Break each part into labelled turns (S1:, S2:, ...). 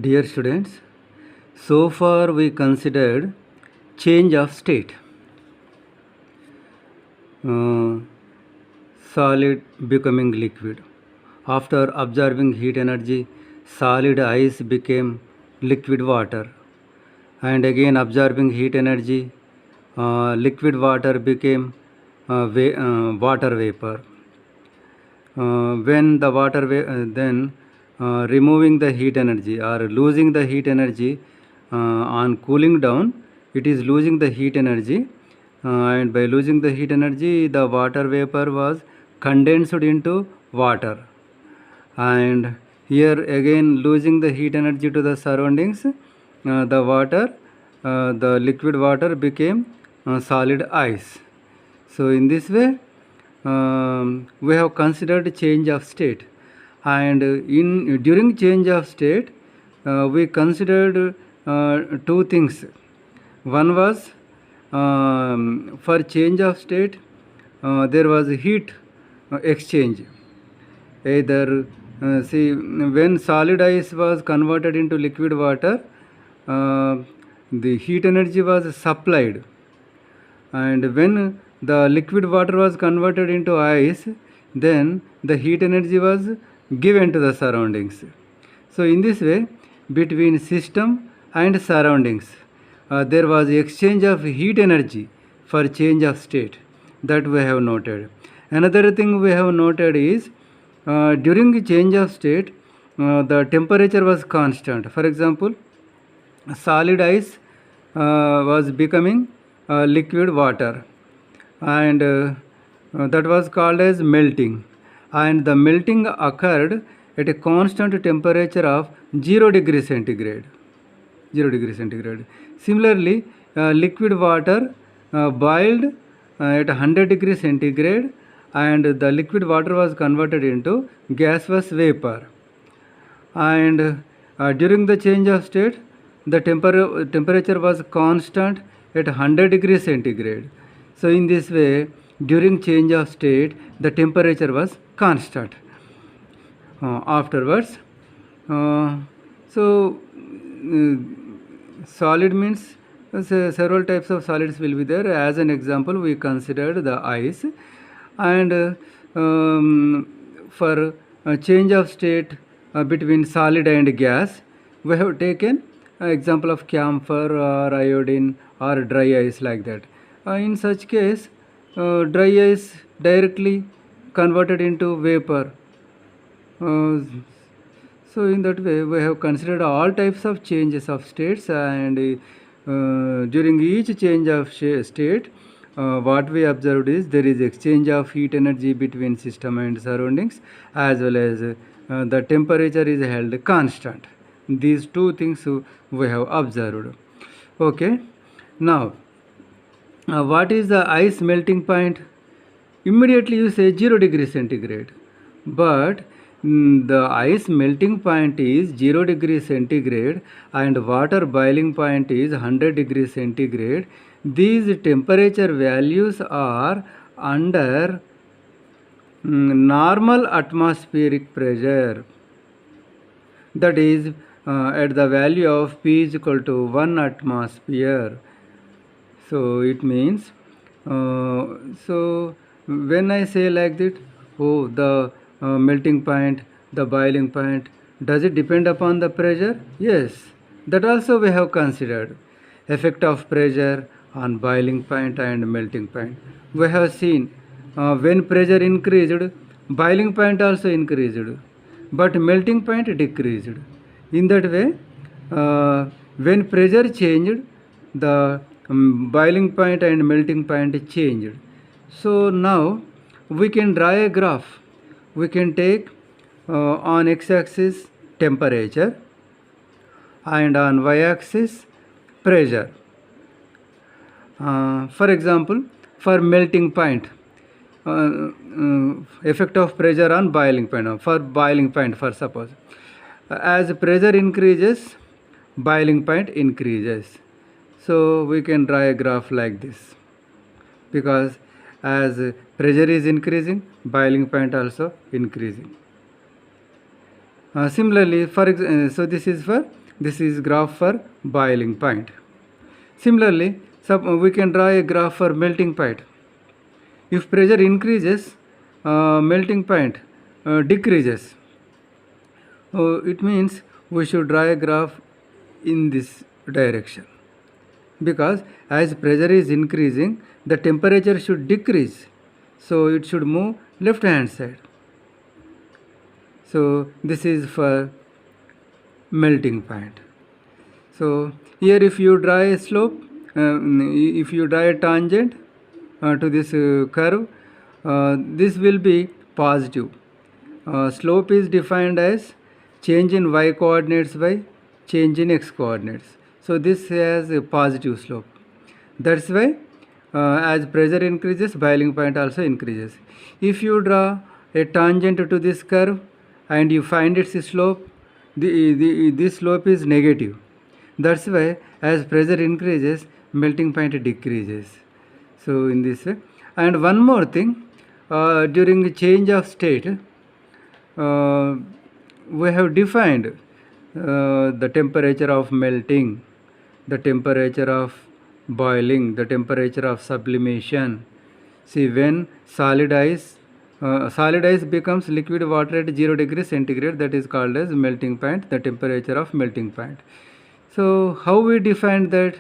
S1: Dear students, so far we considered change of state, uh, solid becoming liquid. After absorbing heat energy, solid ice became liquid water, and again absorbing heat energy, liquid water became water vapor. When the then removing the heat energy or losing the heat energy on cooling down, it is losing the heat energy, and by losing the heat energy the water vapor was condensed into water, and here again losing the heat energy to the surroundings, the liquid water became solid ice. So in this way we have considered change of state, and in during change of state we considered two things. One was, for change of state there was heat exchange. Either see, when solid ice was converted into liquid water, uh, the heat energy was supplied, and when the liquid water was converted into ice, then the heat energy was given to the surroundings. So in this way, between system and surroundings, there was exchange of heat energy for change of state, that we have noted. Another thing we have noted is, during change of state the temperature was constant. For example, solid ice was becoming liquid water, and that was called as melting, and the melting occurred at a constant temperature of 0 degree centigrade. 0 degree centigrade. Similarly, liquid water boiled at 100 degree centigrade, and the liquid water was converted into gaseous vapor, and during the change of state the temperature was constant at 100 degrees centigrade. So in this way, during change of state the temperature was constant. Afterwards, so solid means several types of solids will be there. As an example, we considered the ice, and for change of state between solid and gas, we have taken example of camphor or iodine or dry ice, like that. In such case, dry ice directly converted into vapor. So in that way we have considered all types of changes of states, and during each change of state, what we observed is there is exchange of heat energy between system and surroundings, as well as the temperature is held constant. These two things we have observed. Okay, now what is the ice melting point? Immediately you say 0 degree centigrade, but the ice melting point is 0 degree centigrade and water boiling point is 100 degree centigrade. These temperature values are under normal atmospheric pressure, that is at the value of P is equal to 1 atmosphere. So it means, so when I say like that, oh, the melting point, the boiling point, does it depend upon the pressure? Yes, that also we have considered. Effect of pressure on boiling point and melting point. We have seen when pressure increased, boiling point also increased, but melting point decreased. In that way, when pressure changed, the boiling point and melting point changed. So now we can draw a graph. We can take on x-axis temperature and on y-axis pressure. For example, for melting point, effect of pressure on boiling point. For boiling point, for suppose, as pressure increases, boiling point increases. So we can draw a graph like this, because as pressure is increasing, boiling point also increasing. Similarly, so this is for This is graph for boiling point. Similarly, we can draw a graph for melting point. If pressure increases, melting point decreases. It means we should draw a graph in this direction, because as pressure is increasing, the temperature should decrease, so it should move left hand side. So this is for melting point. So here if you draw a slope, if you draw a tangent to this curve, this will be positive. Slope is defined as change in y coordinates by change in x coordinates. So this has a positive slope. That's why as pressure increases, boiling point also increases. If you draw a tangent to this curve and you find its slope, this slope is negative. That's why as pressure increases, melting point decreases. So in this way. And one more thing, during change of state, we have defined the temperature of melting, the temperature of boiling, the temperature of sublimation. See, when solid ice becomes liquid water at 0 degrees centigrade, that is called as melting point, the temperature of melting point. So how we define that?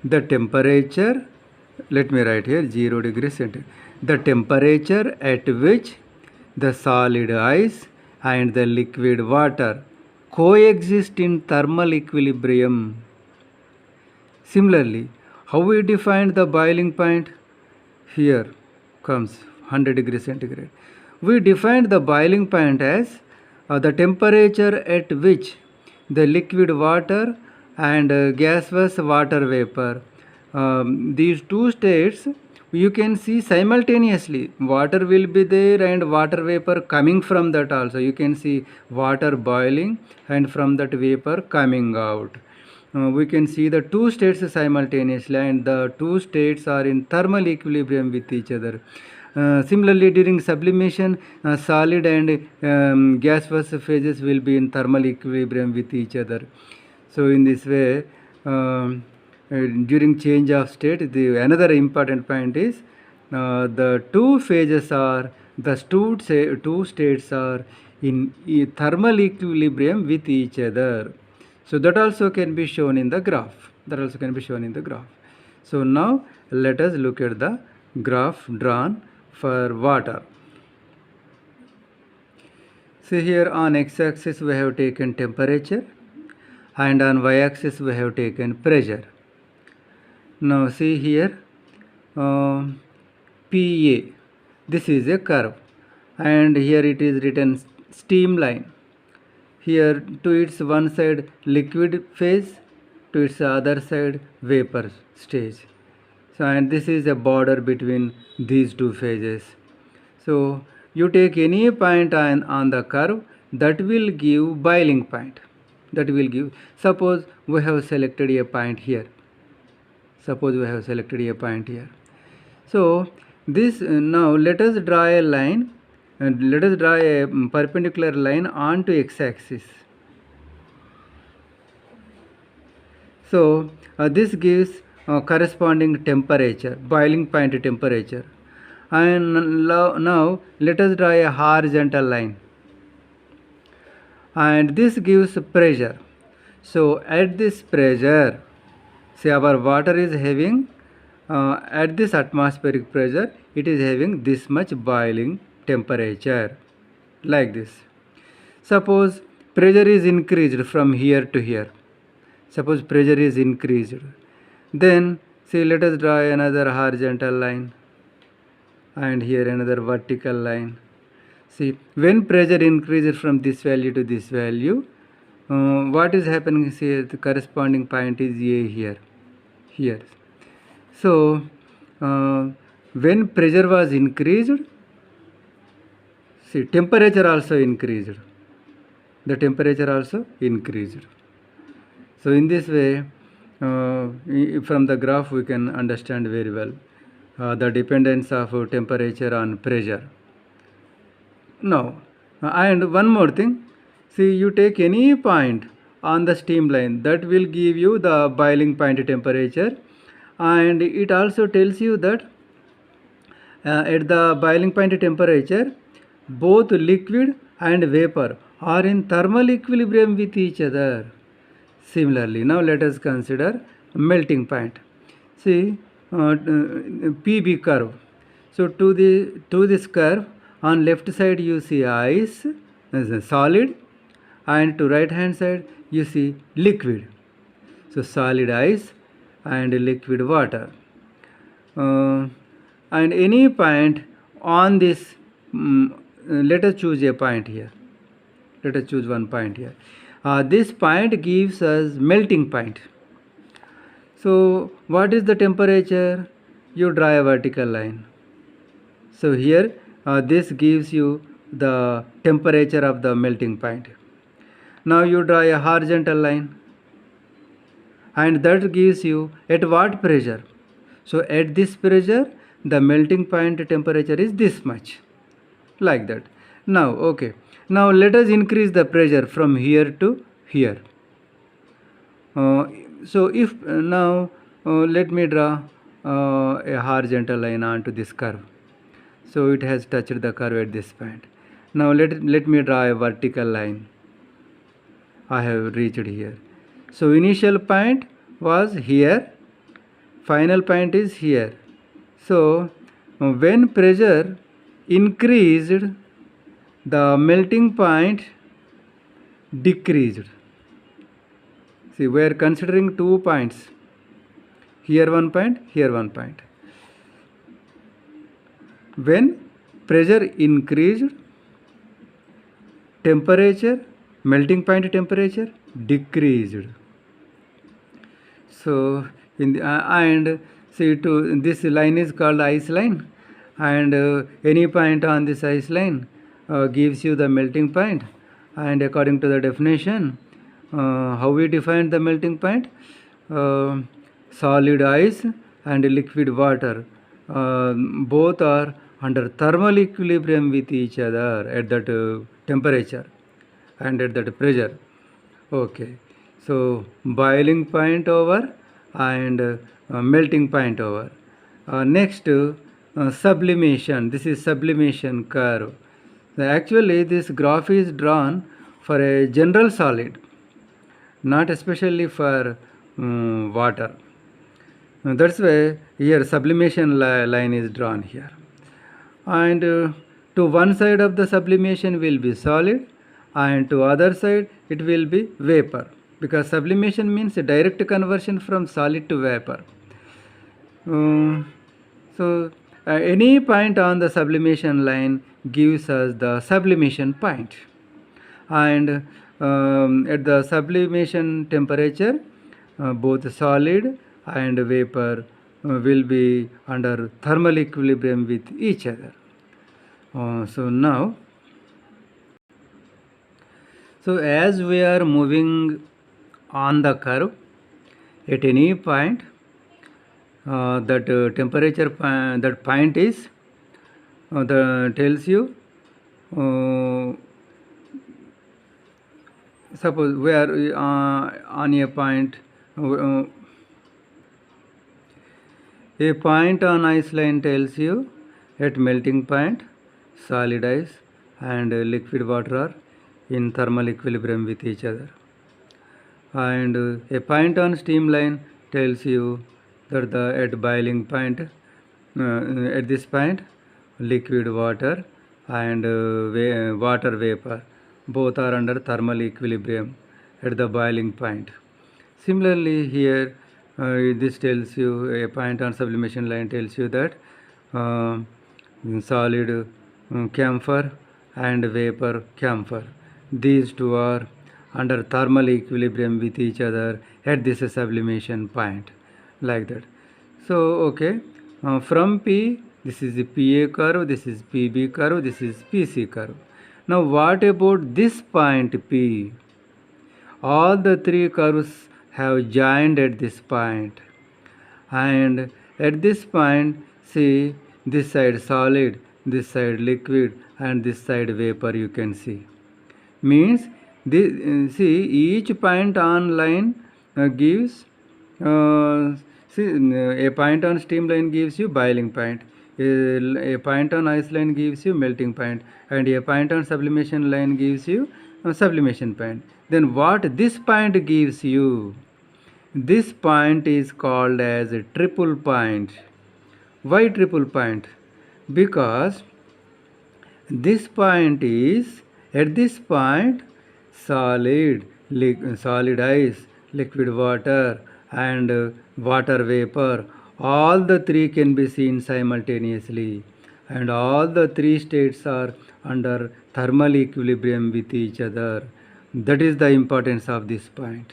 S1: The temperature, let me write here 0 degrees centigrade. The temperature at which the solid ice and the liquid water coexist in thermal equilibrium. Similarly, how we define the boiling point? Here comes 100 degrees centigrade. We defined the boiling point as the temperature at which the liquid water and gaseous water vapor, these two states you can see simultaneously. Water will be there and water vapor coming from that also. You can see water boiling and from that vapor coming out. We can see the two states simultaneously, and the two states are in thermal equilibrium with each other. Similarly, during sublimation, solid and gaseous phases will be in thermal equilibrium with each other. So in this way, during change of state, another important point is the two phases are, the two states are in thermal equilibrium with each other. So that also can be shown in the graph. So now let us look at the graph drawn for water. See, here on x-axis we have taken temperature, and on y-axis we have taken pressure. Now see here, PA, this is a curve, and here it is written steam line. Here to its one side liquid phase, to its other side vapor stage. So, and this is a border between these two phases. So you take any point on the curve, that will give boiling point. Suppose we have selected a point here. So this, now let us draw a line, and let us draw a perpendicular line onto x-axis. So this gives corresponding temperature, boiling point temperature. And now let us draw a horizontal line, and this gives pressure. So at this pressure, say our water is having, at this atmospheric pressure, it is having this much boiling temperature, like this. Suppose pressure is increased from here to here. Then say let us draw another horizontal line, and here another vertical line. See, when pressure increases from this value to this value, what is happening here? The corresponding point is A here. So when pressure was increased, see, temperature also increased. So in this way, from the graph we can understand very well the dependence of temperature on pressure. Now, and one more thing, See, you take any point on the steam line, that will give you the boiling point temperature, and it also tells you that at the boiling point temperature, both liquid and vapor are in thermal equilibrium with each other. Similarly, now let us consider melting point. See, PB curve. So to this curve, on left side you see ice as a solid, and to right hand side you see liquid. So solid ice and liquid water. And any point on this, let us choose a point here. Let us choose one point here. This point gives us melting point. So what is the temperature? You draw a vertical line. So here this gives you the temperature of the melting point. Now you draw a horizontal line, and that gives you at what pressure. So at this pressure the melting point temperature is this much, like that. Now okay, now let us increase the pressure from here to here. So if now let me draw a horizontal line onto this curve. So it has touched the curve at this point. Now let me draw a vertical line. I have reached here. So initial point was here, final point is here. So when pressure increased, the melting point decreased. See, we are considering 2 points. Here one point, here one point. When pressure increased, temperature, melting point temperature decreased. So in the, and see, to this line is called ice line, and any point on this ice line gives you the melting point. And according to the definition, how we define the melting point? Solid ice and liquid water both are under thermal equilibrium with each other at that temperature and at that pressure. Okay, so boiling point over and melting point over. Next, sublimation. This is sublimation curve. Actually, this graph is drawn for a general solid, not especially for water. That's why here sublimation line is drawn here. And to one side of the sublimation will be solid, and to other side it will be vapor, because sublimation means a direct conversion from solid to vapor. So any point on the sublimation line gives us the sublimation point, and at the sublimation temperature both solid and vapor will be under thermal equilibrium with each other. So now, so as we are moving on the curve, at any point that temperature that point is tells you, suppose we are on a point, a point on ice line tells you at melting point solid ice and liquid water are in thermal equilibrium with each other, and a point on steam line tells you that the at boiling point at this point liquid water and water vapor both are under thermal equilibrium at the boiling point. Similarly here this tells you, a point on sublimation line tells you that solid camphor and vapor camphor, these two are under thermal equilibrium with each other at this sublimation point, like that. So okay, from P, this is the PA curve, this is PB curve, this is PC curve. Now what about this point P? All the three curves have joined at this point, and at this point see, this side solid, this side liquid, and this side vapor you can see. Means See, each point on line gives a point on steam line gives you boiling point, a point on ice line gives you melting point, and a point on sublimation line gives you sublimation point. Then what this point gives you? This point is called as a triple point. Why triple point? Because this point is, at this point, solid ice, liquid water, and water vapor, all the three can be seen simultaneously, and all the three states are under thermal equilibrium with each other. That is the importance of this point.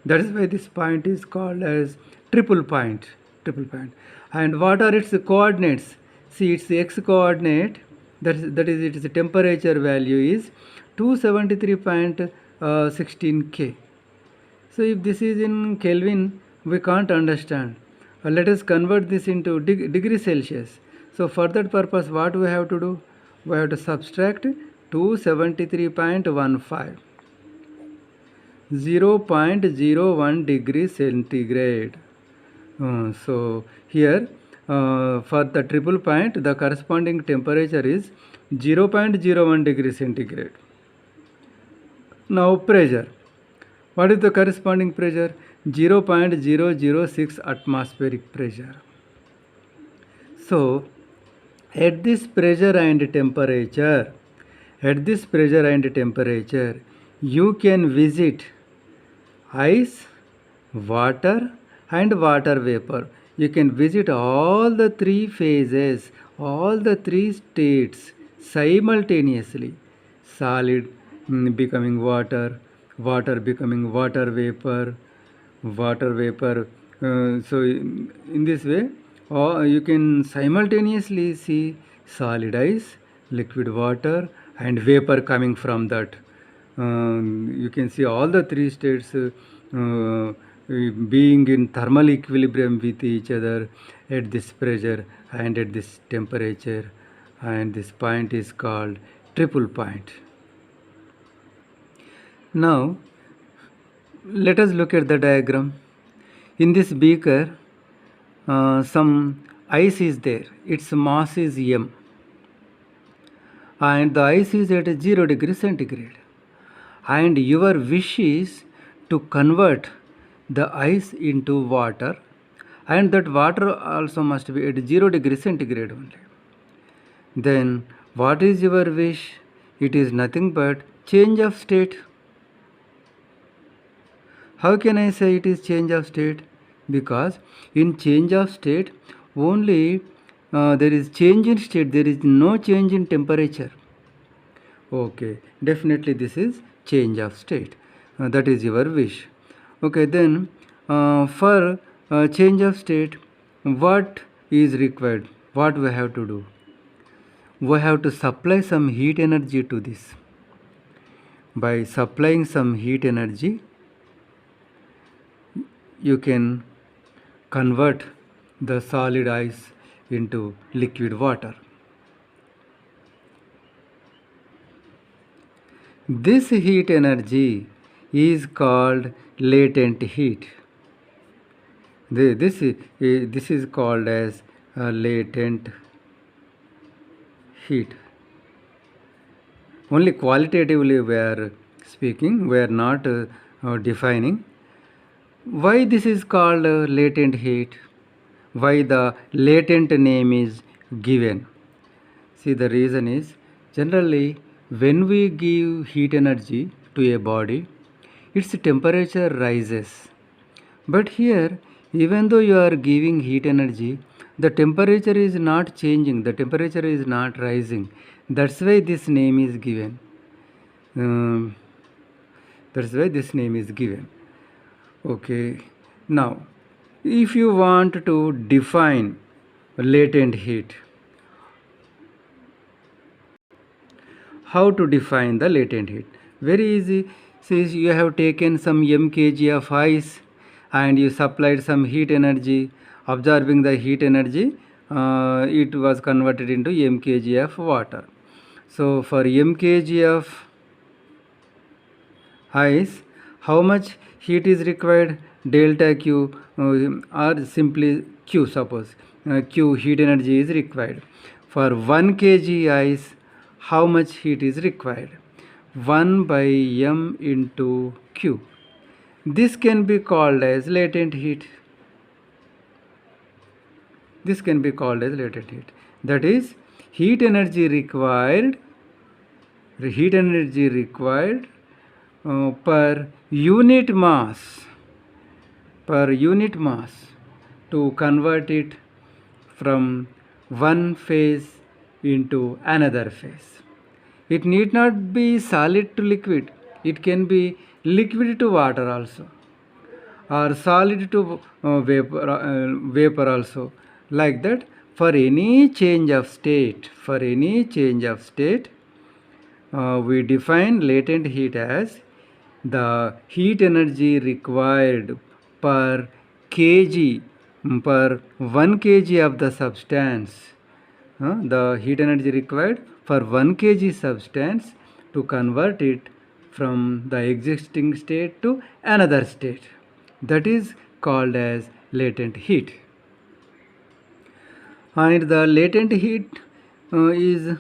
S1: That is why this point is called as triple point. Triple point. And what are its coordinates? See, its x coordinate, that is its temperature value is 273.16 K. So if this is in Kelvin, we can't understand. Let us convert this into degree Celsius. So for that purpose, what we have to do? We have to subtract 273.15. 0.01 degree centigrade. So here for the triple point, the corresponding temperature is 0.01 degree centigrade. Now pressure. What is the corresponding pressure? 0.006 atmospheric pressure. So at this pressure and temperature, you can visit ice, water, and water vapor. You can visit all the three phases, all the three states simultaneously. Solid becoming water, water becoming water vapor. So in this way, you can simultaneously see solid ice, liquid water, and vapor coming from that. You can see all the three states being in thermal equilibrium with each other at this pressure and at this temperature, and this point is called triple point. Now let us look at the diagram. In this beaker, some ice is there. Its mass is m, and the ice is at 0 degree centigrade. And your wish is to convert the ice into water, and that water also must be at 0 degree centigrade only. Then what is your wish? It is nothing but change of state. How can I say it is change of state? Because in change of state only there is change in state, there is no change in temperature. Okay, definitely this is change of state. That is your wish. Okay, then for change of state, what is required? What we have to do? We have to supply some heat energy to this. By supplying some heat energy, you can convert the solid ice into liquid water. This heat energy is called latent heat. This is called as latent heat. Only qualitatively we are speaking, we are not defining. Why this is called latent heat? Why the latent name is given? See, the reason is, generally when we give heat energy to a body, its temperature rises. But here, even though you are giving heat energy, the temperature is not changing, the temperature is not rising. That's why this name is given. Okay, now if you want to define latent heat, how to define the latent heat? Very easy. Since you have taken some mkg of ice and you supplied some heat energy, absorbing the heat energy, it was converted into mkg of water. So for mkg of ice, how much heat is required? Delta Q, or simply Q, suppose Q heat energy is required. For 1 kg ice, how much heat is required? 1 by m into Q. This can be called as latent heat. This can be called as latent heat. That is, heat energy required per unit mass to convert it from one phase into another phase. It need not be solid to liquid. It can be liquid to water also, or solid to vapor also. Like that, for any change of state, we define latent heat as the heat energy required per kg, per 1 kg of the substance. The heat energy required for 1 kg substance to convert it from the existing state to another state. That is called as latent heat. And the latent heat is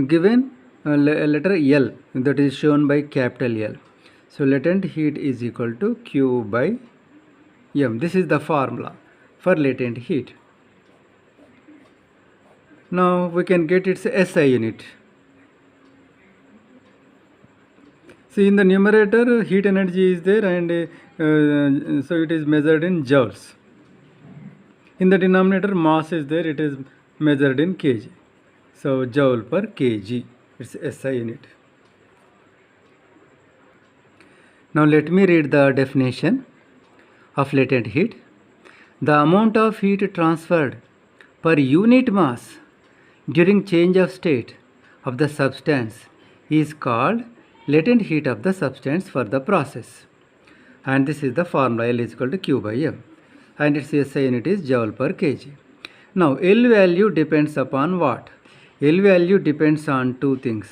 S1: given letter L, that is shown by capital L. So latent heat is equal to Q by M. This is the formula for latent heat. Now we can get its SI unit. See, in the numerator heat energy is there, and so it is measured in joules. In the denominator mass is there, it is measured in kg. So joule per kg, it's SI unit. Now let me read the definition of latent heat. The amount of heat transferred per unit mass during change of state of the substance is called latent heat of the substance for the process. And this is the formula, L is equal to Q by M. And its SI unit is joule per kg. Now L value depends upon what? L value depends on two things.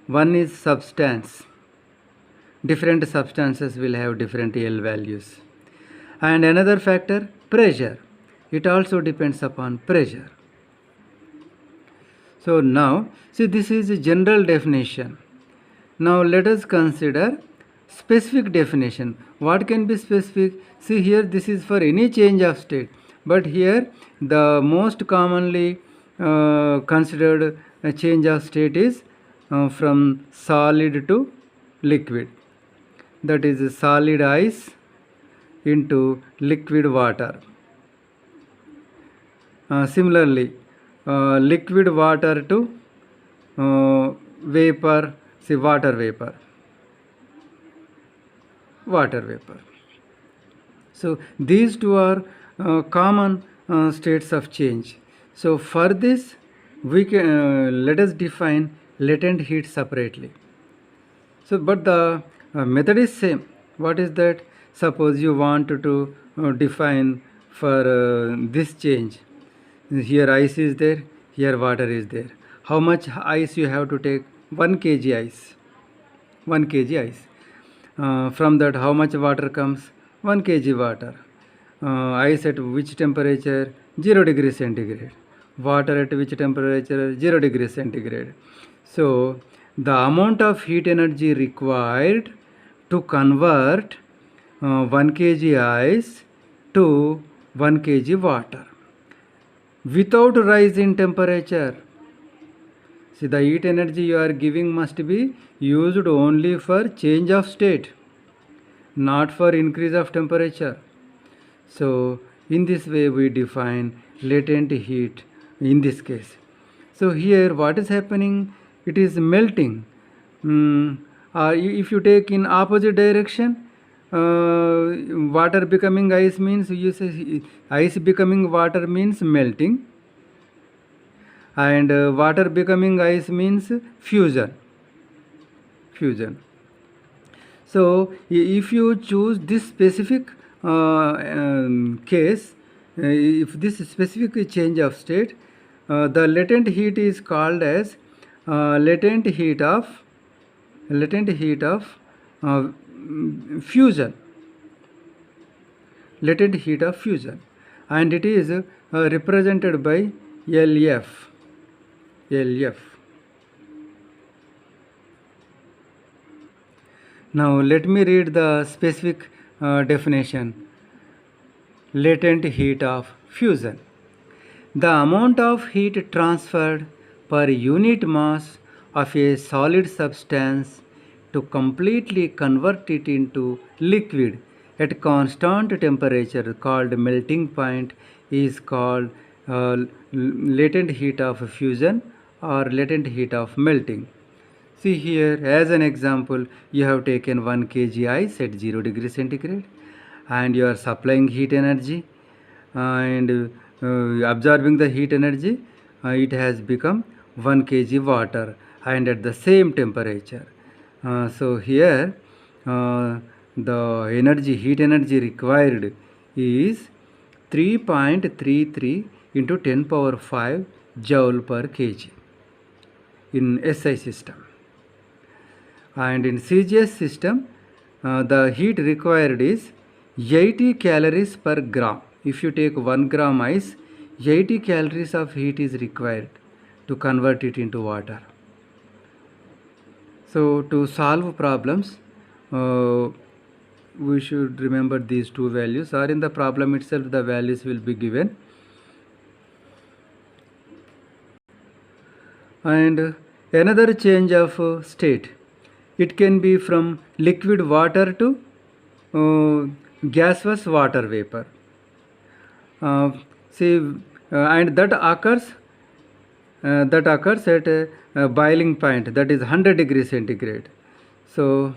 S1: One is substance. Different substances will have different L values. And another factor, pressure. It also depends upon pressure. So now, see, this is a general definition. Now let us consider specific definition. What can be specific? See here, this is for any change of state. But here the most commonly considered change of state is from solid to liquid. That is solid ice into liquid water. Similarly, liquid water to vapor, say water vapor. So these two are common states of change. So for this, we can let us define latent heat separately. So but the method is same. What is that? Suppose you want to define for this change. Here ice is there, here water is there. How much ice you have to take? 1 kg ice. 1 kg ice. From that, how much water comes? 1 kg water. Ice at which temperature? 0 degrees centigrade. Water at which temperature? 0 degrees centigrade. So the amount of heat energy required to convert 1 kg ice to 1 kg water without rise in temperature. See, the heat energy you are giving must be used only for change of state, not for increase of temperature. So in this way we define latent heat in this case. So here what is happening? It is melting. If you take in opposite direction, water becoming ice means, you say ice becoming water means melting, and water becoming ice means fusion. So if you choose this specific case, if this specific change of state, the latent heat is called as latent heat of fusion, latent heat of fusion, and it is represented by LF. Now let me read the specific definition. Latent heat of fusion. The amount of heat transferred per unit mass of a solid substance to completely convert it into liquid at constant temperature, called melting point, is called latent heat of fusion or latent heat of melting. See here, as an example, you have taken 1 kg ice at 0 degree centigrade and you are supplying heat energy and absorbing the heat energy. It has become 1 kg water and at the same temperature. So here the heat energy required is 3.33 into 10 power 5 joule per kg in SI system. And in CGS system, the heat required is 80 calories per gram. If you take 1 gram ice, 80 calories of heat is required to convert it into water. So to solve problems, we should remember these two values, or in the problem itself the values will be given. And another change of state, it can be from liquid water to gaseous water vapor. And that occurs at a boiling point, that is 100 degrees centigrade. So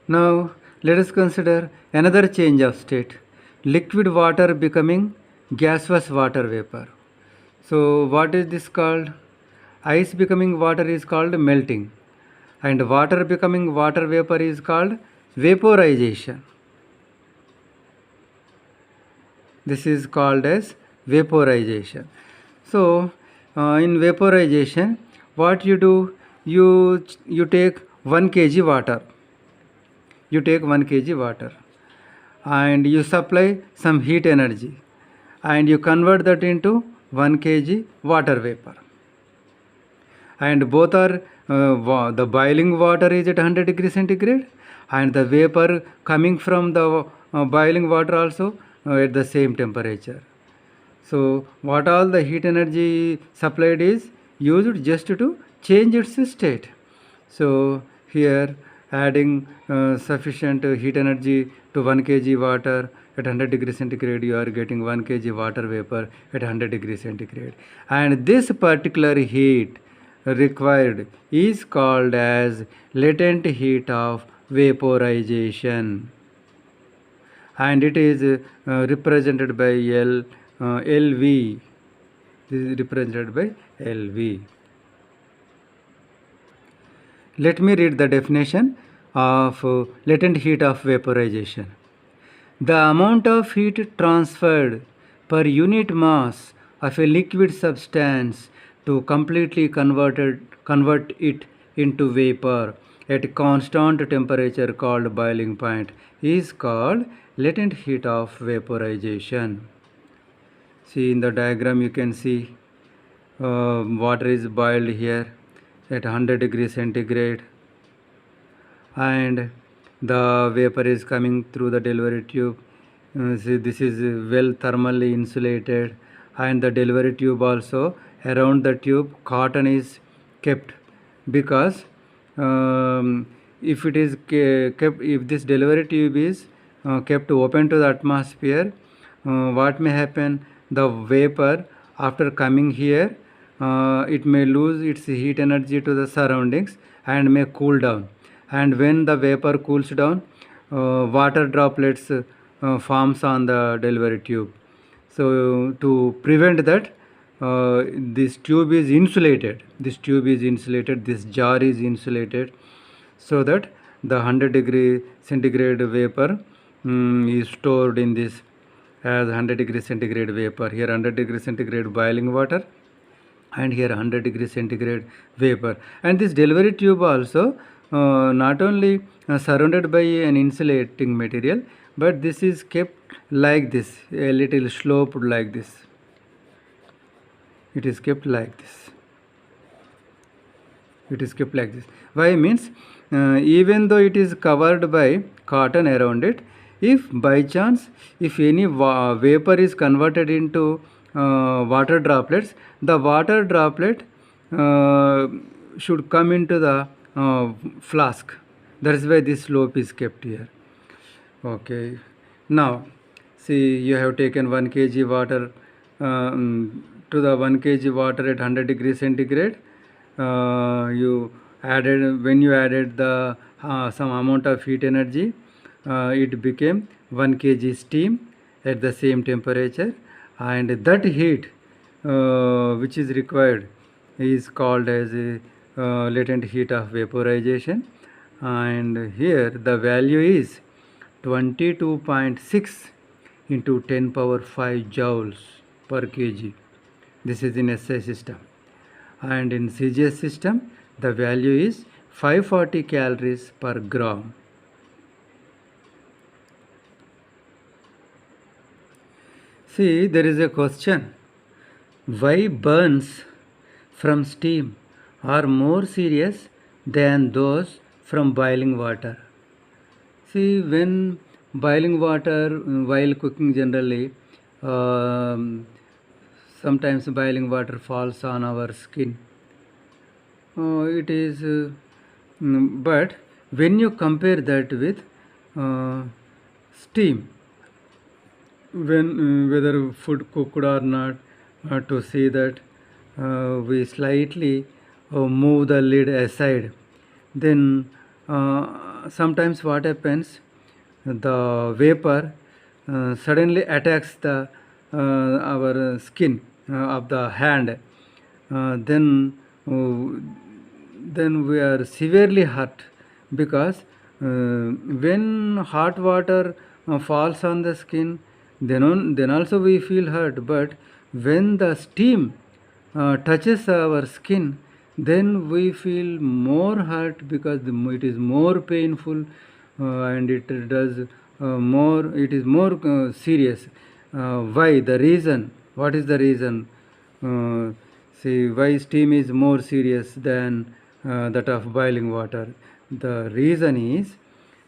S1: now let us consider another change of state, liquid water becoming gaseous water vapor. So what is this called? Ice becoming water is called melting, and water becoming water vapor is called vaporization. This is called as vaporization. So in vaporization, what you do, you take 1 kg water. You take 1 kg water and you supply some heat energy and you convert that into 1 kg water vapor. And both are the boiling water is at 100 degrees centigrade and the vapor coming from the boiling water also at the same temperature. So what all the heat energy supplied is used just to change its state. So here adding sufficient heat energy to 1 kg water at 100 degrees centigrade, you are getting 1 kg water vapor at 100 degrees centigrade. And this particular heat required is called as latent heat of vaporization, and it is represented by LV. This is represented by LV. Let me read the definition of latent heat of vaporization. The amount of heat transferred per unit mass of a liquid substance to completely convert it into vapor at constant temperature, called boiling point, is called latent heat of vaporization. See in the diagram you can see water is boiled here at 100 degrees centigrade and the vapor is coming through the delivery tube. See, this is well thermally insulated, and the delivery tube also, around the tube cotton is kept, because if it is kept, if this delivery tube is kept open to the atmosphere, what may happen, the vapor after coming here, it may lose its heat energy to the surroundings and may cool down, and when the vapor cools down, water droplets forms on the delivery tube. So to prevent that, this tube is insulated, this jar is insulated, so that the 100 degree centigrade vapor is stored in this as 100 degree centigrade vapor. Here 100 degree centigrade boiling water and here 100 degree centigrade vapor. And this delivery tube also not only surrounded by an insulating material, but this is kept like this, a little sloped like this. It is kept like this. It is kept like this. Why means even though it is covered by cotton around it, if by chance if any vapor is converted into water droplets, the water droplet should come into the flask. That is why this slope is kept here. Okay. Now see, you have taken 1 kg water to the 1 kg water at 100 degrees centigrade. You added, when you added the some amount of heat energy, it became 1 kg steam at the same temperature, and that heat which is required is called as a latent heat of vaporization, and here the value is 22.6 into 10 power 5 joules per kg. This is in SI system, and in CGS system the value is 540 calories per gram. See, there is a question: why burns from steam are more serious than those from boiling water? See, when boiling water, while cooking generally, sometimes boiling water falls on our skin. It is, but when you compare that with steam, when whether food cooked or not, to see that we slightly move the lid aside, then sometimes what happens, the vapor suddenly attacks the our skin of the hand. Then we are severely hurt, because when hot water falls on the skin, then also we feel hurt. But when the steam touches our skin, then we feel more hurt, because it is more painful, and it does more. It is more serious. Why? The reason. What is the reason? See, why steam is more serious than that of boiling water? The reason is,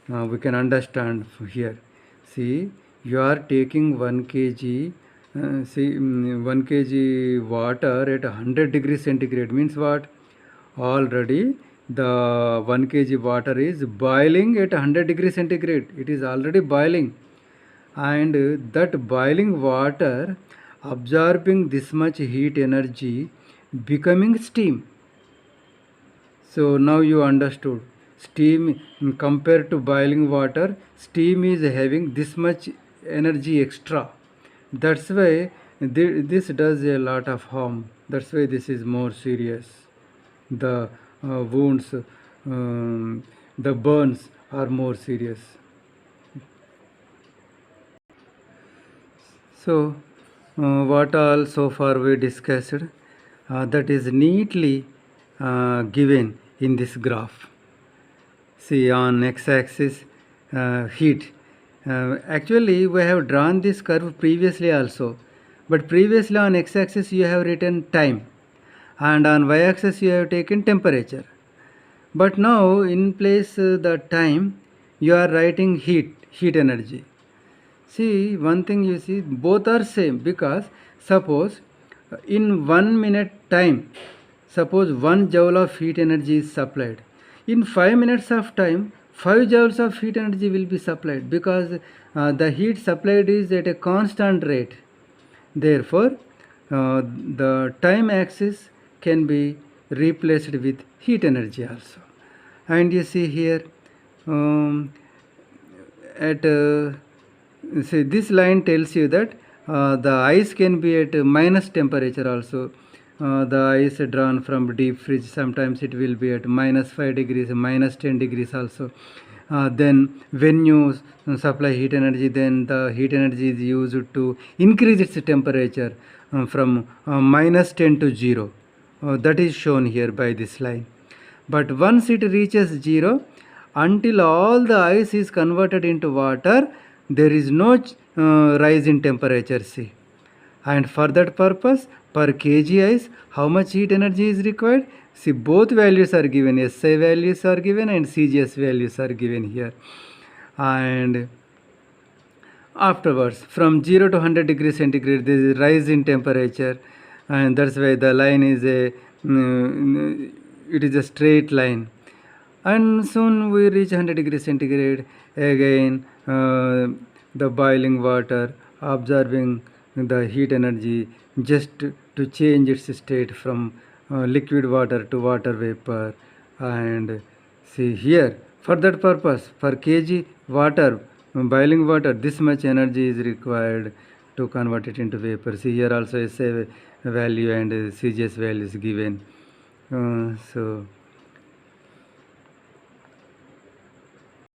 S1: we can understand here. See, you are taking 1 kg. 1 kg water at 100 degrees centigrade means what? Already the 1 kg water is boiling at 100 degrees centigrade. It is already boiling, and that boiling water absorbing this much heat energy, becoming steam. So now you understood, steam compared to boiling water, steam is having this much energy extra. That's why this does a lot of harm. That's why this is more serious. The wounds, the burns are more serious. So what all so far we discussed, that is neatly given in this graph. See, on x-axis heat. Actually we have drawn this curve previously also, but previously on x-axis you have written time, and on y-axis you have taken temperature. But now in place the time, you are writing heat energy. See, one thing you see, both are same, because suppose in 1 minute time, suppose 1 joule of heat energy is supplied. In 5 minutes of time, 5 joules of heat energy will be supplied, because the heat supplied is at a constant rate. Therefore, the time axis can be replaced with heat energy also. And you see here, at see, this line tells you that the ice can be at minus temperature also. The ice drawn from deep fridge, sometimes it will be at minus 5 degrees, minus 10 degrees also. Then when you supply heat energy, then the heat energy is used to increase its temperature from minus 10 to 0. That is shown here by this line. but once it reaches 0, until all the ice is converted into water, there is no rise in temperature. See, and for that purpose, per kg ice, how much heat energy is required? See, both values are given, SI values are given and CGS values are given here. And afterwards, from 0 to 100 degrees centigrade, there is a rise in temperature, and that's why the line is it is a straight line. And soon we reach 100 degrees centigrade. Again, the boiling water absorbing the heat energy just to change its state from liquid water to water vapor. And see here, for that purpose, per kg water, boiling water, this much energy is required to convert it into vapor. See here also SA value and CGS value is given. So